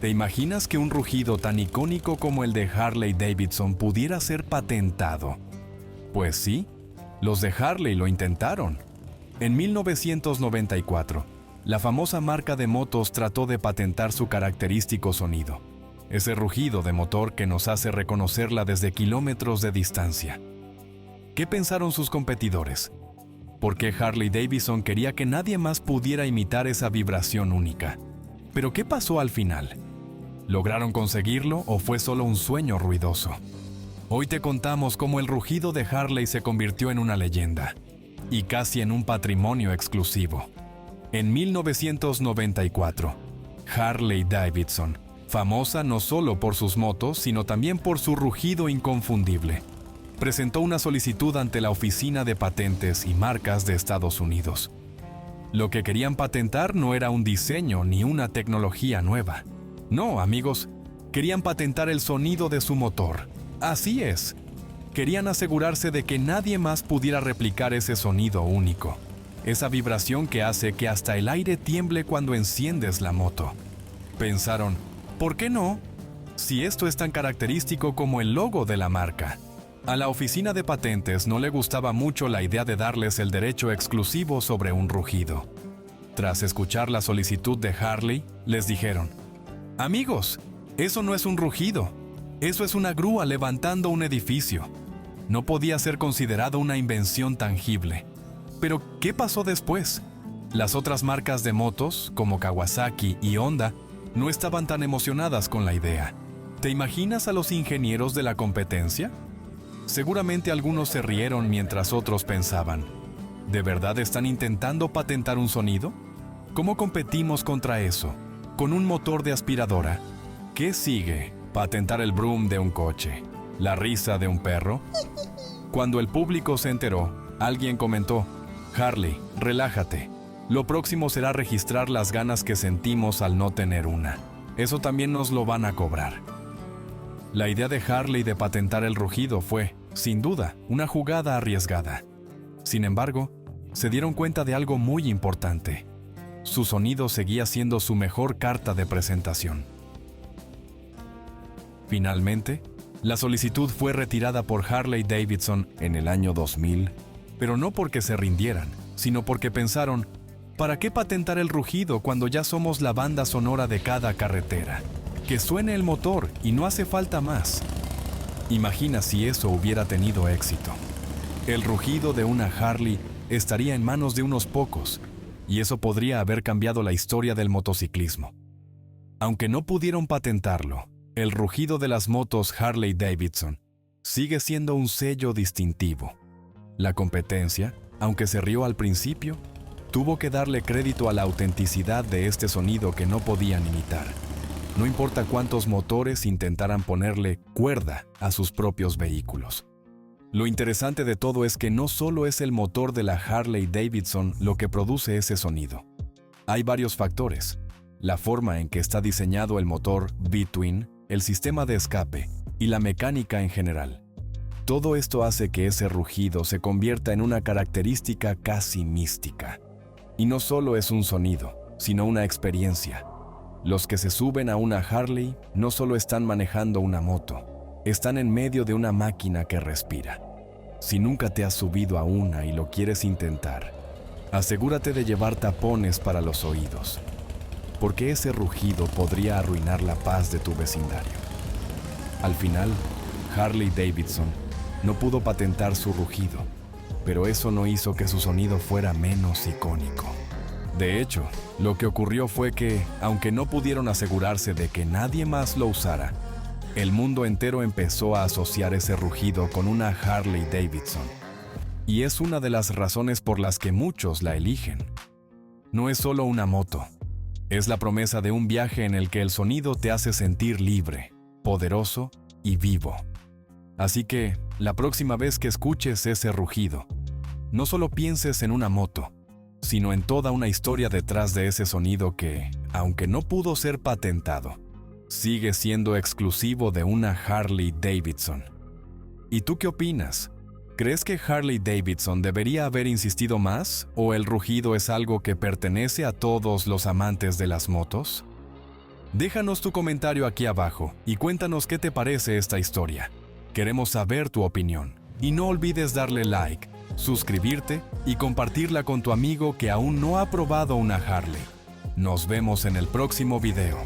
¿Te imaginas que un rugido tan icónico como el de Harley Davidson pudiera ser patentado? Pues sí, los de Harley lo intentaron. En 1994, la famosa marca de motos trató de patentar su característico sonido, ese rugido de motor que nos hace reconocerla desde kilómetros de distancia. ¿Qué pensaron sus competidores? ¿Por qué Harley Davidson quería que nadie más pudiera imitar esa vibración única? ¿Pero qué pasó al final? ¿Lograron conseguirlo o fue solo un sueño ruidoso? Hoy te contamos cómo el rugido de Harley se convirtió en una leyenda y casi en un patrimonio exclusivo. En 1994, Harley Davidson, famosa no solo por sus motos, sino también por su rugido inconfundible, presentó una solicitud ante la Oficina de Patentes y Marcas de Estados Unidos. Lo que querían patentar no era un diseño ni una tecnología nueva. No, amigos, querían patentar el sonido de su motor. Así es. Querían asegurarse de que nadie más pudiera replicar ese sonido único. Esa vibración que hace que hasta el aire tiemble cuando enciendes la moto. Pensaron, ¿por qué no? Si esto es tan característico como el logo de la marca. A la Oficina de Patentes no le gustaba mucho la idea de darles el derecho exclusivo sobre un rugido. Tras escuchar la solicitud de Harley, les dijeron, amigos, eso no es un rugido, eso es una grúa levantando un edificio. No podía ser considerado una invención tangible. Pero, ¿qué pasó después? Las otras marcas de motos, como Kawasaki y Honda, no estaban tan emocionadas con la idea. ¿Te imaginas a los ingenieros de la competencia? Seguramente algunos se rieron mientras otros pensaban, ¿de verdad están intentando patentar un sonido? ¿Cómo competimos contra eso? ¿Con un motor de aspiradora? ¿Qué sigue? ¿Patentar el broom de un coche? ¿La risa de un perro? Cuando el público se enteró, alguien comentó, Harley, relájate. Lo próximo será registrar las ganas que sentimos al no tener una. Eso también nos lo van a cobrar. La idea de Harley de patentar el rugido fue, sin duda, una jugada arriesgada. Sin embargo, se dieron cuenta de algo muy importante. Su sonido seguía siendo su mejor carta de presentación. Finalmente, la solicitud fue retirada por Harley Davidson en el año 2000, pero no porque se rindieran, sino porque pensaron, ¿para qué patentar el rugido cuando ya somos la banda sonora de cada carretera? Que suene el motor y no hace falta más. Imagina si eso hubiera tenido éxito. El rugido de una Harley estaría en manos de unos pocos, y eso podría haber cambiado la historia del motociclismo. Aunque no pudieron patentarlo, el rugido de las motos Harley Davidson sigue siendo un sello distintivo. La competencia, aunque se rió al principio, tuvo que darle crédito a la autenticidad de este sonido que no podían imitar. No importa cuántos motores intentaran ponerle cuerda a sus propios vehículos. Lo interesante de todo es que no solo es el motor de la Harley Davidson lo que produce ese sonido. Hay varios factores: la forma en que está diseñado el motor V-Twin, el sistema de escape y la mecánica en general. Todo esto hace que ese rugido se convierta en una característica casi mística. Y no solo es un sonido, sino una experiencia. Los que se suben a una Harley no solo están manejando una moto, están en medio de una máquina que respira. Si nunca te has subido a una y lo quieres intentar, asegúrate de llevar tapones para los oídos, porque ese rugido podría arruinar la paz de tu vecindario. Al final, Harley Davidson no pudo patentar su rugido, pero eso no hizo que su sonido fuera menos icónico. De hecho, lo que ocurrió fue que, aunque no pudieron asegurarse de que nadie más lo usara, el mundo entero empezó a asociar ese rugido con una Harley Davidson. Y es una de las razones por las que muchos la eligen. No es solo una moto, es la promesa de un viaje en el que el sonido te hace sentir libre, poderoso y vivo. Así que, la próxima vez que escuches ese rugido, no solo pienses en una moto, sino en toda una historia detrás de ese sonido que, aunque no pudo ser patentado, sigue siendo exclusivo de una Harley Davidson. ¿Y tú qué opinas? ¿Crees que Harley Davidson debería haber insistido más o el rugido es algo que pertenece a todos los amantes de las motos? Déjanos tu comentario aquí abajo y cuéntanos qué te parece esta historia. Queremos saber tu opinión. Y no olvides darle like, suscribirte y compartirla con tu amigo que aún no ha probado una Harley. Nos vemos en el próximo video.